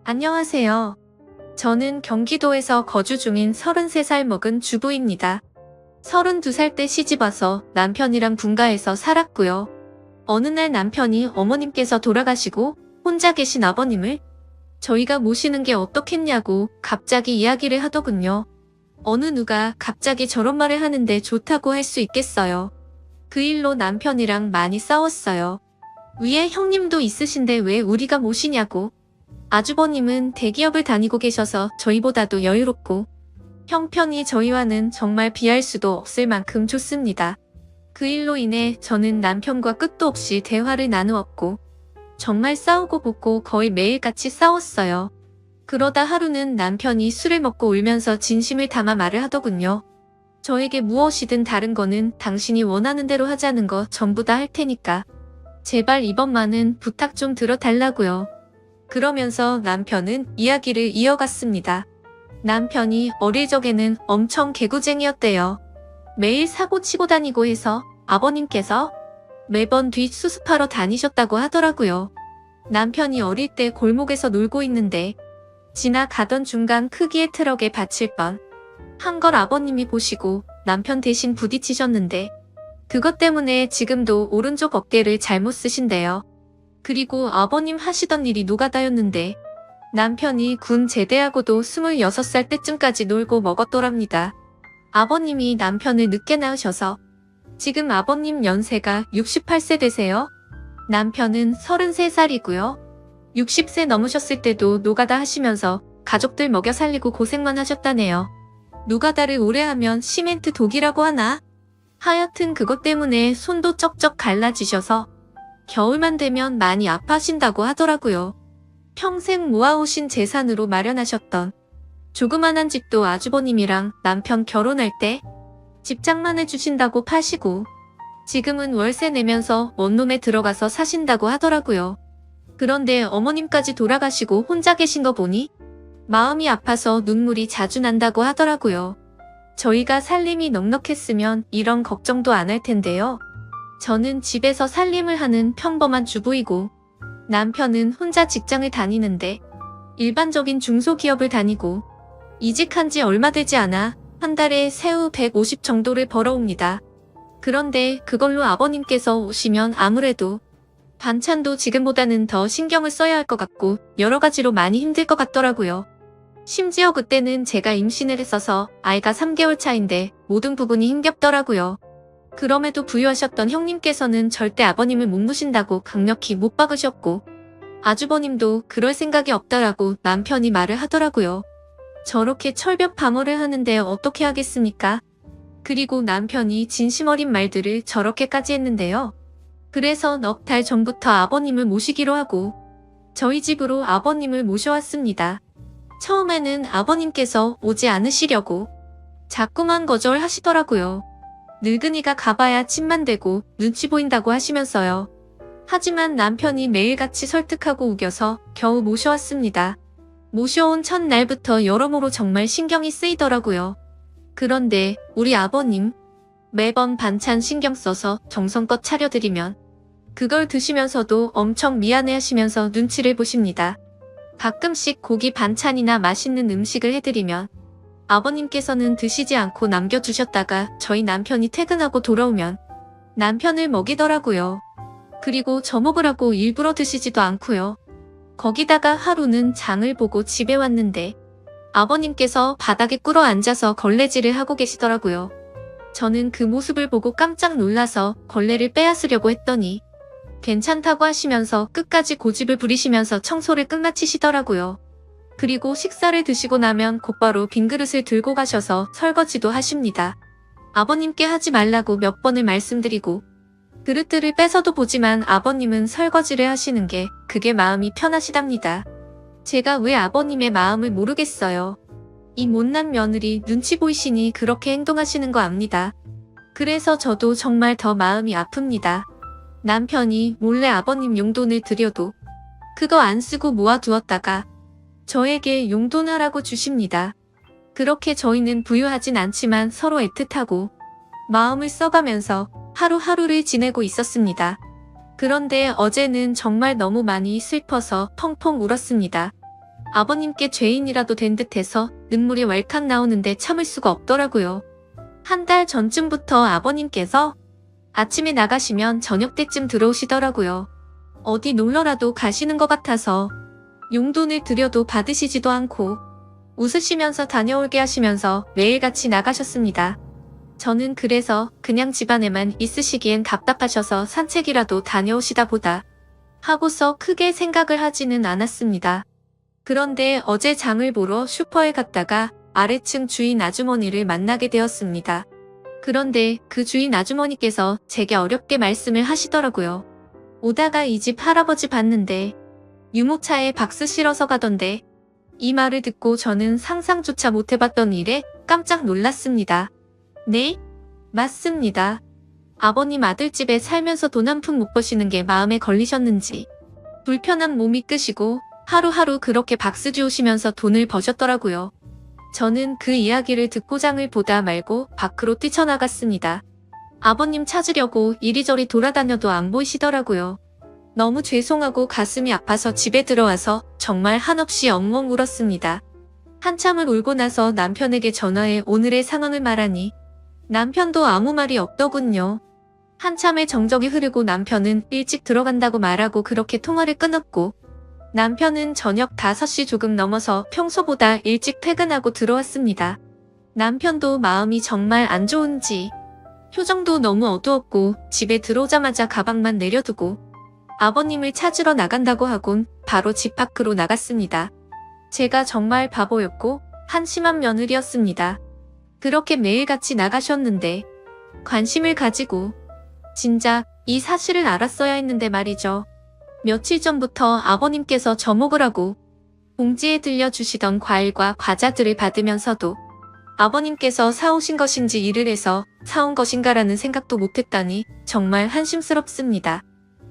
안녕하세요. 저는 경기도에서 거주 중인 33살 먹은 주부입니다. 32살 때 시집와서 남편이랑 분가해서 살았고요. 어느 날 남편이 어머님께서 돌아가시고 혼자 계신 아버님을 저희가 모시는 게 어떻겠냐고 갑자기 이야기를 하더군요. 어느 누가 갑자기 저런 말을 하는데 좋다고 할 수 있겠어요. 그 일로 남편이랑 많이 싸웠어요. 위에 형님도 있으신데 왜 우리가 모시냐고. 아주버님은 대기업을 다니고 계셔서 저희보다도 여유롭고 형편이 저희와는 정말 비할 수도 없을 만큼 좋습니다. 그 일로 인해 저는 남편과 끝도 없이 대화를 나누었고 정말 싸우고 붙고 거의 매일같이 싸웠어요. 그러다 하루는 남편이 술을 먹고 울면서 진심을 담아 말을 하더군요. 저에게 무엇이든 다른 거는 당신이 원하는 대로 하자는 거 전부 다 할 테니까 제발 이번만은 부탁 좀 들어달라고요. 그러면서 남편은 이야기를 이어갔습니다. 남편이 어릴 적에는 엄청 개구쟁이였대요. 매일 사고 치고 다니고 해서 아버님께서 매번 뒷수습하러 다니셨다고 하더라고요. 남편이 어릴 때 골목에서 놀고 있는데 지나가던 중간 크기의 트럭에 받칠 뻔 한 걸 아버님이 보시고 남편 대신 부딪히셨는데 그것 때문에 지금도 오른쪽 어깨를 잘못 쓰신대요. 그리고 아버님 하시던 일이 노가다였는데 남편이 군 제대하고도 26살 때쯤까지 놀고 먹었더랍니다. 아버님이 남편을 늦게 낳으셔서 지금 아버님 연세가 68세 되세요. 남편은 33살이고요. 60세 넘으셨을 때도 노가다 하시면서 가족들 먹여 살리고 고생만 하셨다네요. 노가다를 오래 하면 시멘트 독이라고 하나? 하여튼 그것 때문에 손도 쩍쩍 갈라지셔서 겨울만 되면 많이 아파하신다고 하더라고요. 평생 모아오신 재산으로 마련하셨던 조그만한 집도 아주버님이랑 남편 결혼할 때 집장만 해주신다고 파시고 지금은 월세 내면서 원룸에 들어가서 사신다고 하더라고요. 그런데 어머님까지 돌아가시고 혼자 계신 거 보니 마음이 아파서 눈물이 자주 난다고 하더라고요. 저희가 살림이 넉넉했으면 이런 걱정도 안 할 텐데요. 저는 집에서 살림을 하는 평범한 주부이고 남편은 혼자 직장을 다니는데 일반적인 중소기업을 다니고 이직한 지 얼마 되지 않아 한 달에 세후 150 정도를 벌어옵니다. 그런데 그걸로 아버님께서 오시면 아무래도 반찬도 지금보다는 더 신경을 써야 할 것 같고 여러 가지로 많이 힘들 것 같더라고요. 심지어 그때는 제가 임신을 했어서 아이가 3개월 차인데 모든 부분이 힘겹더라고요. 그럼에도 부유하셨던 형님께서는 절대 아버님을 못 모신다고 강력히 못 박으셨고 아주버님도 그럴 생각이 없다라고 남편이 말을 하더라고요. 저렇게 철벽 방어를 하는데 어떻게 하겠습니까? 그리고 남편이 진심 어린 말들을 저렇게까지 했는데요. 그래서 넉 달 전부터 아버님을 모시기로 하고 저희 집으로 아버님을 모셔왔습니다. 처음에는 아버님께서 오지 않으시려고 자꾸만 거절하시더라고요. 늙은이가 가봐야 침만 대고 눈치 보인다고 하시면서요. 하지만 남편이 매일같이 설득하고 우겨서 겨우 모셔왔습니다. 모셔온 첫날부터 여러모로 정말 신경이 쓰이더라고요. 그런데 우리 아버님 매번 반찬 신경 써서 정성껏 차려드리면 그걸 드시면서도 엄청 미안해하시면서 눈치를 보십니다. 가끔씩 고기 반찬이나 맛있는 음식을 해드리면 아버님께서는 드시지 않고 남겨주셨다가 저희 남편이 퇴근하고 돌아오면 남편을 먹이더라고요. 그리고 저 먹으라고 일부러 드시지도 않고요. 거기다가 하루는 장을 보고 집에 왔는데 아버님께서 바닥에 꿇어 앉아서 걸레질을 하고 계시더라고요. 저는 그 모습을 보고 깜짝 놀라서 걸레를 빼앗으려고 했더니 괜찮다고 하시면서 끝까지 고집을 부리시면서 청소를 끝마치시더라고요. 그리고 식사를 드시고 나면 곧바로 빈 그릇을 들고 가셔서 설거지도 하십니다. 아버님께 하지 말라고 몇 번을 말씀드리고 그릇들을 뺏어도 보지만 아버님은 설거지를 하시는 게 그게 마음이 편하시답니다. 제가 왜 아버님의 마음을 모르겠어요. 이 못난 며느리 눈치 보이시니 그렇게 행동하시는 거 압니다. 그래서 저도 정말 더 마음이 아픕니다. 남편이 몰래 아버님 용돈을 드려도 그거 안 쓰고 모아두었다가 저에게 용돈하라고 주십니다. 그렇게 저희는 부유하진 않지만 서로 애틋하고 마음을 써가면서 하루하루를 지내고 있었습니다. 그런데 어제는 정말 너무 많이 슬퍼서 펑펑 울었습니다. 아버님께 죄인이라도 된 듯해서 눈물이 왈칵 나오는데 참을 수가 없더라고요. 한 달 전쯤부터 아버님께서 아침에 나가시면 저녁 때쯤 들어오시더라고요. 어디 놀러라도 가시는 것 같아서 용돈을 드려도 받으시지도 않고 웃으시면서 다녀올게 하시면서 매일같이 나가셨습니다. 저는 그래서 그냥 집안에만 있으시기엔 답답하셔서 산책이라도 다녀오시다 보다 하고서 크게 생각을 하지는 않았습니다. 그런데 어제 장을 보러 슈퍼에 갔다가 아래층 주인 아주머니를 만나게 되었습니다. 그런데 그 주인 아주머니께서 제게 어렵게 말씀을 하시더라고요. 오다가 이 집 할아버지 봤는데 유모차에 박스 실어서 가던데. 이 말을 듣고 저는 상상조차 못해봤던 일에 깜짝 놀랐습니다. 네? 맞습니다. 아버님 아들집에 살면서 돈 한 푼 못 버시는 게 마음에 걸리셨는지 불편한 몸이 끄시고 하루하루 그렇게 박스 주우시면서 돈을 버셨더라고요. 저는 그 이야기를 듣고 장을 보다 말고 밖으로 뛰쳐나갔습니다. 아버님 찾으려고 이리저리 돌아다녀도 안 보이시더라고요. 너무 죄송하고 가슴이 아파서 집에 들어와서 정말 한없이 엉엉 울었습니다. 한참을 울고 나서 남편에게 전화해 오늘의 상황을 말하니 남편도 아무 말이 없더군요. 한참의 정적이 흐르고 남편은 일찍 들어간다고 말하고 그렇게 통화를 끊었고 남편은 저녁 5시 조금 넘어서 평소보다 일찍 퇴근하고 들어왔습니다. 남편도 마음이 정말 안 좋은지 표정도 너무 어두웠고 집에 들어오자마자 가방만 내려두고 아버님을 찾으러 나간다고 하곤 바로 집 밖으로 나갔습니다. 제가 정말 바보였고 한심한 며느리였습니다. 그렇게 매일같이 나가셨는데 관심을 가지고 진작 이 사실을 알았어야 했는데 말이죠. 며칠 전부터 아버님께서 저 먹으라고 봉지에 들려주시던 과일과 과자들을 받으면서도 아버님께서 사오신 것인지 일을 해서 사온 것인가라는 생각도 못했다니 정말 한심스럽습니다.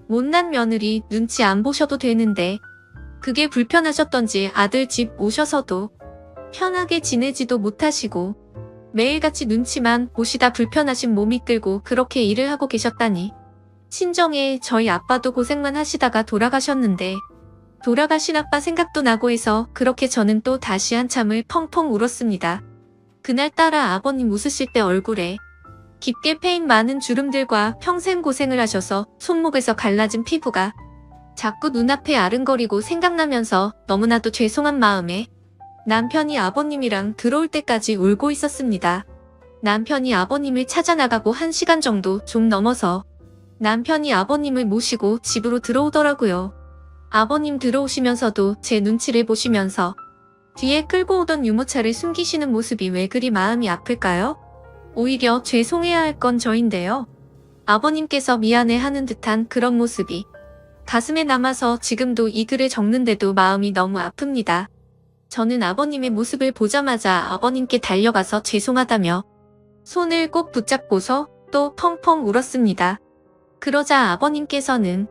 못난 며느리 눈치 안 보셔도 되는데 그게 불편하셨던지 아들 집 오셔서도 편하게 지내지도 못하시고 매일같이 눈치만 보시다 불편하신 몸이 끌고 그렇게 일을 하고 계셨다니. 친정에 저희 아빠도 고생만 하시다가 돌아가셨는데 돌아가신 아빠 생각도 나고 해서 그렇게 저는 또 다시 한참을 펑펑 울었습니다. 그날따라 아버님 웃으실 때 얼굴에 깊게 패인 많은 주름들과 평생 고생을 하셔서 손목에서 갈라진 피부가 자꾸 눈앞에 아른거리고 생각나면서 너무나도 죄송한 마음에 남편이 아버님이랑 들어올 때까지 울고 있었습니다. 남편이 아버님을 찾아 나가고 1시간 정도 좀 넘어서 남편이 아버님을 모시고 집으로 들어오더라고요. 아버님 들어오시면서도 제 눈치를 보시면서 뒤에 끌고 오던 유모차를 숨기시는 모습이 왜 그리 마음이 아플까요? 오히려 죄송해야 할 건 저인데요. 아버님께서 미안해하는 듯한 그런 모습이 가슴에 남아서 지금도 이 글을 적는데도 마음이 너무 아픕니다. 저는 아버님의 모습을 보자마자 아버님께 달려가서 죄송하다며 손을 꼭 붙잡고서 또 펑펑 울었습니다. 그러자 아버님께서는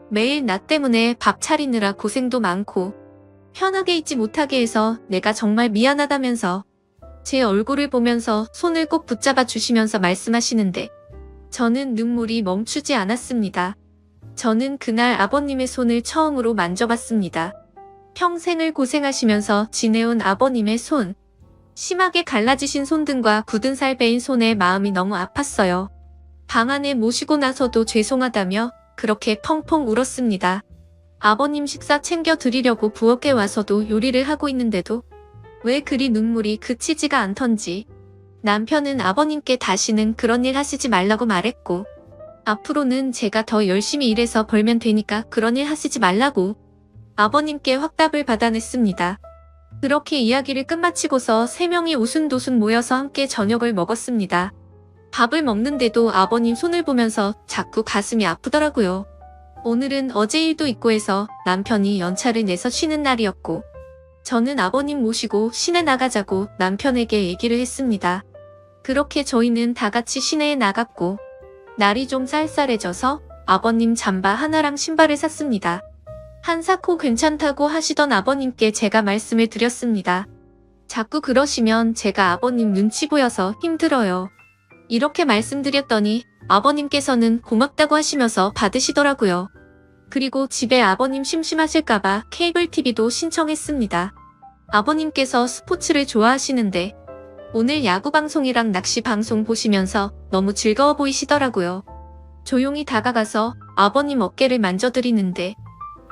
매일 나 때문에 밥 차리느라 고생도 많고 편하게 있지 못하게 해서 내가 정말 미안하다면서 제 얼굴을 보면서 손을 꼭 붙잡아 주시면서 말씀하시는데 저는 눈물이 멈추지 않았습니다. 저는 그날 아버님의 손을 처음으로 만져봤습니다. 평생을 고생하시면서 지내온 아버님의 손, 심하게 갈라지신 손등과 굳은 살 베인 손에 마음이 너무 아팠어요. 방 안에 모시고 나서도 죄송하다며 그렇게 펑펑 울었습니다. 아버님 식사 챙겨 드리려고 부엌에 와서도 요리를 하고 있는데도 왜 그리 눈물이 그치지가 않던지 남편은 아버님께 다시는 그런 일 하시지 말라고 말했고 앞으로는 제가 더 열심히 일해서 벌면 되니까 그런 일 하시지 말라고 아버님께 확답을 받아냈습니다. 그렇게 이야기를 끝마치고서 3명이 오순도순 모여서 함께 저녁을 먹었습니다. 밥을 먹는데도 아버님 손을 보면서 자꾸 가슴이 아프더라고요. 오늘은 어제 일도 있고 해서 남편이 연차를 내서 쉬는 날이었고 저는 아버님 모시고 시내 나가자고 남편에게 얘기를 했습니다. 그렇게 저희는 다 같이 시내에 나갔고 날이 좀 쌀쌀해져서 아버님 잠바 하나랑 신발을 샀습니다. 한사코 괜찮다고 하시던 아버님께 제가 말씀을 드렸습니다. 자꾸 그러시면 제가 아버님 눈치 보여서 힘들어요. 이렇게 말씀드렸더니 아버님께서는 고맙다고 하시면서 받으시더라고요. 그리고 집에 아버님 심심하실까봐 케이블 TV도 신청했습니다. 아버님께서 스포츠를 좋아하시는데 오늘 야구 방송이랑 낚시 방송 보시면서 너무 즐거워 보이시더라고요. 조용히 다가가서 아버님 어깨를 만져드리는데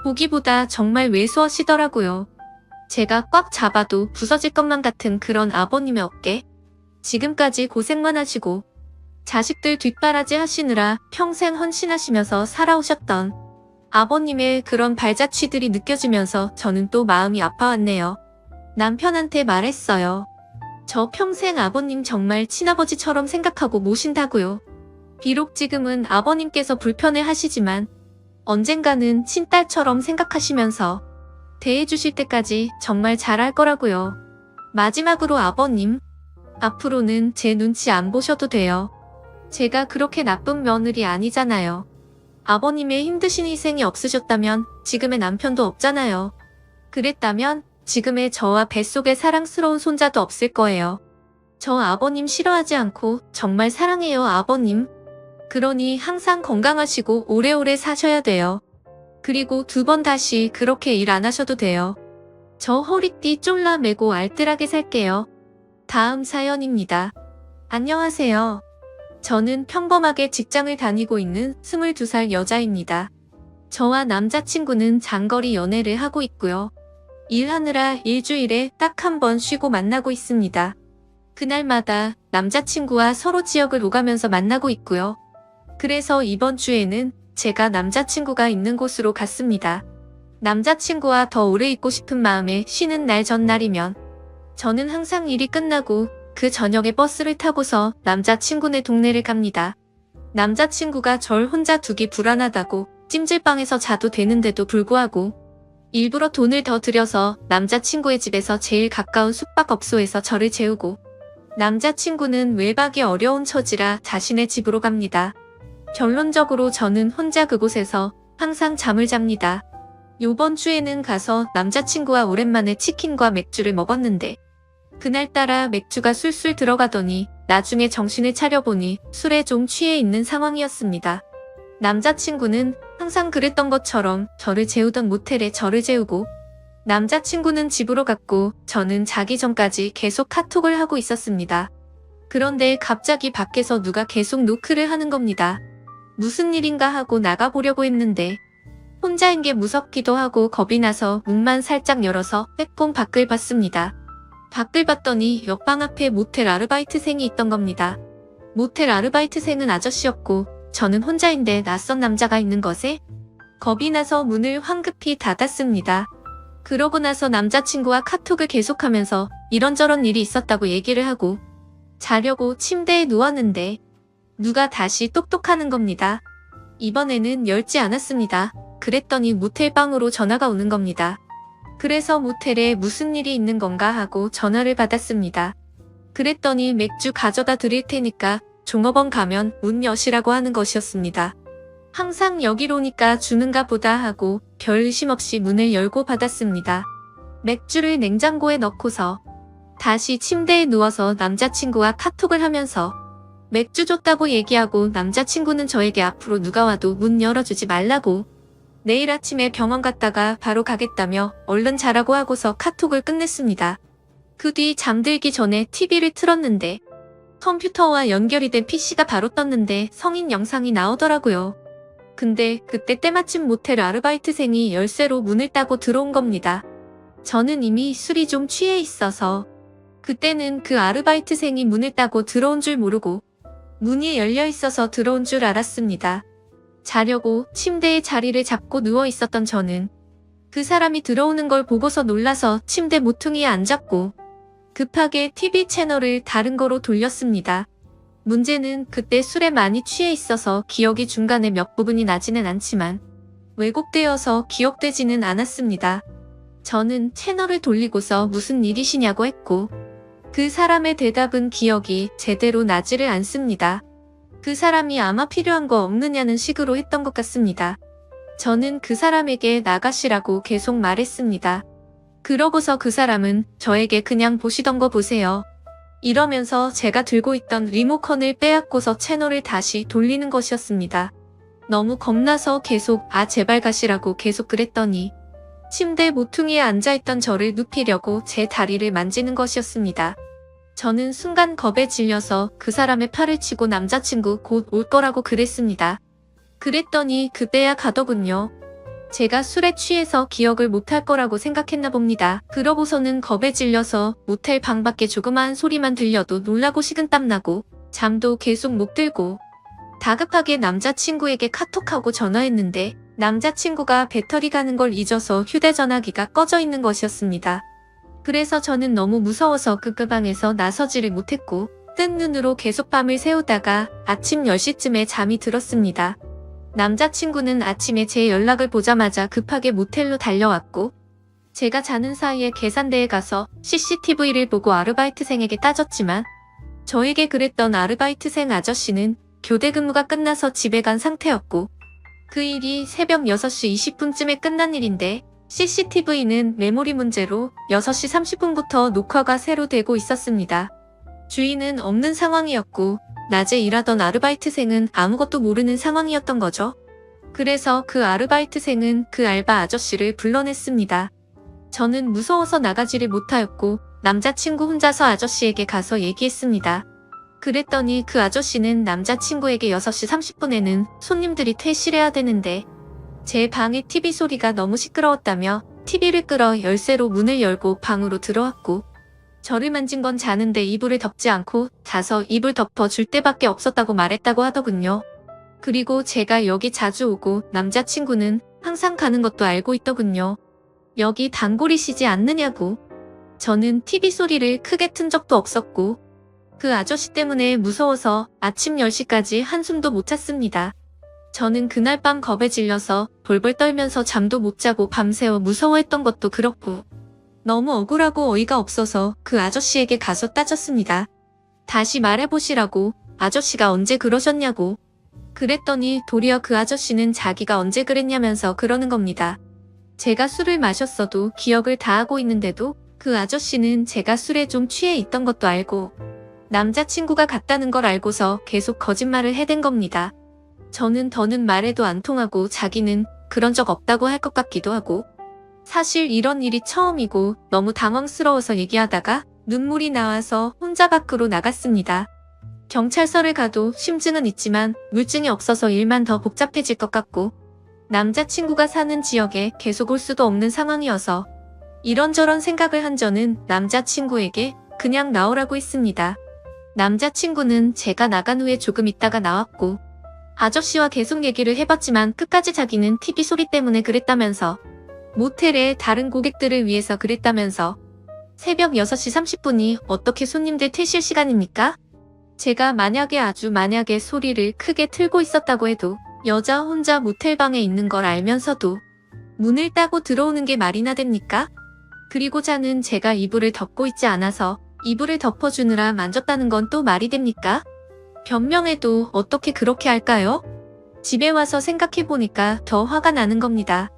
보기보다 정말 왜소하시더라고요. 제가 꽉 잡아도 부서질 것만 같은 그런 아버님의 어깨. 지금까지 고생만 하시고 자식들 뒷바라지 하시느라 평생 헌신하시면서 살아오셨던 아버님의 그런 발자취들이 느껴지면서 저는 또 마음이 아파왔네요. 남편한테 말했어요. 저 평생 아버님 정말 친아버지처럼 생각하고 모신다고요. 비록 지금은 아버님께서 불편해 하시지만 언젠가는 친딸처럼 생각하시면서 대해주실 때까지 정말 잘할 거라고요. 마지막으로 아버님, 앞으로는 제 눈치 안 보셔도 돼요. 제가 그렇게 나쁜 며느리 아니잖아요. 아버님의 힘드신 희생이 없으셨다면 지금의 남편도 없잖아요. 그랬다면 지금의 저와 뱃속에 사랑스러운 손자도 없을 거예요. 저 아버님 싫어하지 않고 정말 사랑해요, 아버님. 그러니 항상 건강하시고 오래오래 사셔야 돼요. 그리고 2번 다시 그렇게 일 안 하셔도 돼요. 저 허리띠 쫄라매고 알뜰하게 살게요. 다음 사연입니다. 안녕하세요. 저는 평범하게 직장을 다니고 있는 22살 여자입니다. 저와 남자친구는 장거리 연애를 하고 있고요. 일하느라 일주일에 딱 1번 쉬고 만나고 있습니다. 그날마다 남자친구와 서로 지역을 오가면서 만나고 있고요. 그래서 이번 주에는 제가 남자친구가 있는 곳으로 갔습니다. 남자친구와 더 오래 있고 싶은 마음에 쉬는 날 전날이면 저는 항상 일이 끝나고 그 저녁에 버스를 타고서 남자친구네 동네를 갑니다. 남자친구가 절 혼자 두기 불안하다고 찜질방에서 자도 되는데도 불구하고 일부러 돈을 더 들여서 남자친구의 집에서 제일 가까운 숙박업소에서 저를 재우고 남자친구는 외박이 어려운 처지라 자신의 집으로 갑니다. 결론적으로 저는 혼자 그곳에서 항상 잠을 잡니다. 요번 주에는 가서 남자친구와 오랜만에 치킨과 맥주를 먹었는데 그날따라 맥주가 술술 들어가더니 나중에 정신을 차려보니 술에 좀 취해 있는 상황이었습니다. 남자친구는 항상 그랬던 것처럼 저를 재우던 모텔에 저를 재우고 남자친구는 집으로 갔고 저는 자기 전까지 계속 카톡을 하고 있었습니다. 그런데 갑자기 밖에서 누가 계속 노크를 하는 겁니다. 무슨 일인가 하고 나가보려고 했는데 혼자인 게 무섭기도 하고 겁이 나서 문만 살짝 열어서 빼꼼 밖을 봤습니다. 밖을 봤더니 옆방 앞에 모텔 아르바이트생이 있던 겁니다. 모텔 아르바이트생은 아저씨였고 저는 혼자인데 낯선 남자가 있는 것에 겁이 나서 문을 황급히 닫았습니다. 그러고 나서 남자친구와 카톡을 계속하면서 이런저런 일이 있었다고 얘기를 하고 자려고 침대에 누웠는데 누가 다시 똑똑하는 겁니다. 이번에는 열지 않았습니다. 그랬더니 모텔방으로 전화가 오는 겁니다. 그래서 모텔에 무슨 일이 있는 건가 하고 전화를 받았습니다. 그랬더니 맥주 가져다 드릴 테니까 종업원 가면 문 여시라고 하는 것이었습니다. 항상 여기로 오니까 주는가 보다 하고 별 의심 없이 문을 열고 받았습니다. 맥주를 냉장고에 넣고서 다시 침대에 누워서 남자친구와 카톡을 하면서 맥주 줬다고 얘기하고 남자친구는 저에게 앞으로 누가 와도 문 열어주지 말라고 내일 아침에 병원 갔다가 바로 가겠다며 얼른 자라고 하고서 카톡을 끝냈습니다. 그 뒤 잠들기 전에 TV를 틀었는데 컴퓨터와 연결이 된 PC가 바로 떴는데 성인 영상이 나오더라고요. 근데 그때 때마침 모텔 아르바이트생이 열쇠로 문을 따고 들어온 겁니다. 저는 이미 술이 좀 취해 있어서 그때는 그 아르바이트생이 문을 따고 들어온 줄 모르고 문이 열려 있어서 들어온 줄 알았습니다. 자려고 침대에 자리를 잡고 누워 있었던 저는 그 사람이 들어오는 걸 보고서 놀라서 침대 모퉁이에 앉았고 급하게 TV 채널을 다른 거로 돌렸습니다. 문제는 그때 술에 많이 취해 있어서 기억이 중간에 몇 부분이 나지는 않지만 왜곡되어서 기억되지는 않았습니다. 저는 채널을 돌리고서 무슨 일이시냐고 했고 그 사람의 대답은 기억이 제대로 나지를 않습니다. 그 사람이 아마 필요한 거 없느냐는 식으로 했던 것 같습니다. 저는 그 사람에게 나가시라고 계속 말했습니다. 그러고서 그 사람은 저에게 그냥 보시던 거 보세요. 이러면서 제가 들고 있던 리모컨을 빼앗고서 채널을 다시 돌리는 것이었습니다. 너무 겁나서 계속 제발 가시라고 계속 그랬더니 침대 모퉁이에 앉아있던 저를 눕히려고 제 다리를 만지는 것이었습니다. 저는 순간 겁에 질려서 그 사람의 팔을 치고 남자친구 곧 올 거라고 그랬습니다. 그랬더니 그때야 가더군요. 제가 술에 취해서 기억을 못할 거라고 생각했나 봅니다. 그러고서는 겁에 질려서 모텔 방 밖에 조그마한 소리만 들려도 놀라고 식은땀 나고 잠도 계속 못 들고 다급하게 남자친구에게 카톡하고 전화했는데 남자친구가 배터리 가는 걸 잊어서 휴대전화기가 꺼져 있는 것이었습니다. 그래서 저는 너무 무서워서 그 방에서 나서지를 못했고 뜬 눈으로 계속 밤을 새우다가 아침 10시쯤에 잠이 들었습니다. 남자친구는 아침에 제 연락을 보자마자 급하게 모텔로 달려왔고 제가 자는 사이에 계산대에 가서 CCTV를 보고 아르바이트생에게 따졌지만 저에게 그랬던 아르바이트생 아저씨는 교대 근무가 끝나서 집에 간 상태였고 그 일이 새벽 6시 20분쯤에 끝난 일인데 CCTV는 메모리 문제로 6시 30분부터 녹화가 새로 되고 있었습니다. 주인은 없는 상황이었고 낮에 일하던 아르바이트생은 아무것도 모르는 상황이었던 거죠. 그래서 그 아르바이트생은 그 알바 아저씨를 불러냈습니다. 저는 무서워서 나가지를 못하였고 남자친구 혼자서 아저씨에게 가서 얘기했습니다. 그랬더니 그 아저씨는 남자친구에게 6시 30분에는 손님들이 퇴실해야 되는데 제 방의 TV 소리가 너무 시끄러웠다며 TV를 끌어 열쇠로 문을 열고 방으로 들어왔고 저를 만진 건 자는데 이불을 덮지 않고 자서 이불 덮어 줄 때밖에 없었다고 말했다고 하더군요. 그리고 제가 여기 자주 오고 남자친구는 항상 가는 것도 알고 있더군요. 여기 단골이시지 않느냐고. 저는 TV 소리를 크게 튼 적도 없었고 그 아저씨 때문에 무서워서 아침 10시까지 한숨도 못 잤습니다. 저는 그날 밤 겁에 질려서 벌벌 떨면서 잠도 못 자고 밤새워 무서워했던 것도 그렇고 너무 억울하고 어이가 없어서 그 아저씨에게 가서 따졌습니다. 다시 말해보시라고. 아저씨가 언제 그러셨냐고. 그랬더니 도리어 그 아저씨는 자기가 언제 그랬냐면서 그러는 겁니다. 제가 술을 마셨어도 기억을 다 하고 있는데도 그 아저씨는 제가 술에 좀 취해 있던 것도 알고 남자친구가 갔다는 걸 알고서 계속 거짓말을 해댄 겁니다. 저는 더는 말해도 안 통하고 자기는 그런 적 없다고 할 것 같기도 하고 사실 이런 일이 처음이고 너무 당황스러워서 얘기하다가 눈물이 나와서 혼자 밖으로 나갔습니다. 경찰서를 가도 심증은 있지만 물증이 없어서 일만 더 복잡해질 것 같고 남자친구가 사는 지역에 계속 올 수도 없는 상황이어서 이런저런 생각을 한 저는 남자친구에게 그냥 나오라고 했습니다. 남자친구는 제가 나간 후에 조금 있다가 나왔고 아저씨와 계속 얘기를 해봤지만 끝까지 자기는 TV 소리 때문에 그랬다면서 모텔에 다른 고객들을 위해서 그랬다면서 새벽 6시 30분이 어떻게 손님들 퇴실 시간입니까? 제가 만약에 소리를 크게 틀고 있었다고 해도 여자 혼자 모텔방에 있는 걸 알면서도 문을 따고 들어오는 게 말이나 됩니까? 그리고 자는 제가 이불을 덮고 있지 않아서 이불을 덮어주느라 만졌다는 건 또 말이 됩니까? 변명해도 어떻게 그렇게 할까요? 집에 와서 생각해보니까 더 화가 나는 겁니다.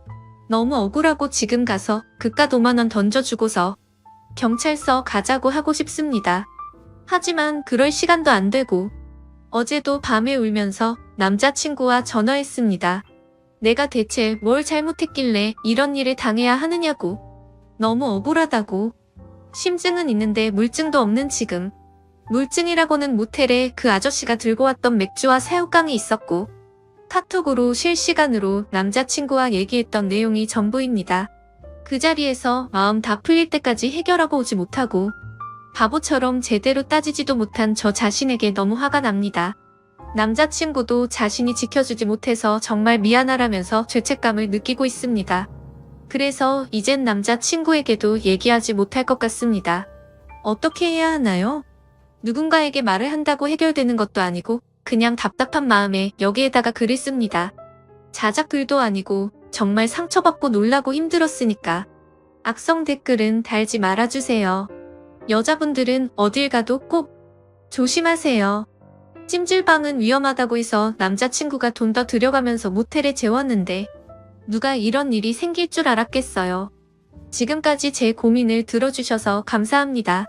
너무 억울하고 지금 가서 그깟 5만 원 던져주고서 경찰서 가자고 하고 싶습니다. 하지만 그럴 시간도 안 되고 어제도 밤에 울면서 남자친구와 전화했습니다. 내가 대체 뭘 잘못했길래 이런 일을 당해야 하느냐고. 너무 억울하다고. 심증은 있는데 물증도 없는 지금. 물증이라고는 모텔에 그 아저씨가 들고 왔던 맥주와 새우깡이 있었고 카톡으로 실시간으로 남자친구와 얘기했던 내용이 전부입니다. 그 자리에서 마음 다 풀릴 때까지 해결하고 오지 못하고 바보처럼 제대로 따지지도 못한 저 자신에게 너무 화가 납니다. 남자친구도 자신이 지켜주지 못해서 정말 미안하라면서 죄책감을 느끼고 있습니다. 그래서 이젠 남자친구에게도 얘기하지 못할 것 같습니다. 어떻게 해야 하나요? 누군가에게 말을 한다고 해결되는 것도 아니고 그냥 답답한 마음에 여기에다가 글을 씁니다. 자작글도 아니고 정말 상처받고 놀라고 힘들었으니까. 악성 댓글은 달지 말아주세요. 여자분들은 어딜 가도 꼭 조심하세요. 찜질방은 위험하다고 해서 남자친구가 돈 더 들여가면서 모텔에 재웠는데 누가 이런 일이 생길 줄 알았겠어요. 지금까지 제 고민을 들어주셔서 감사합니다.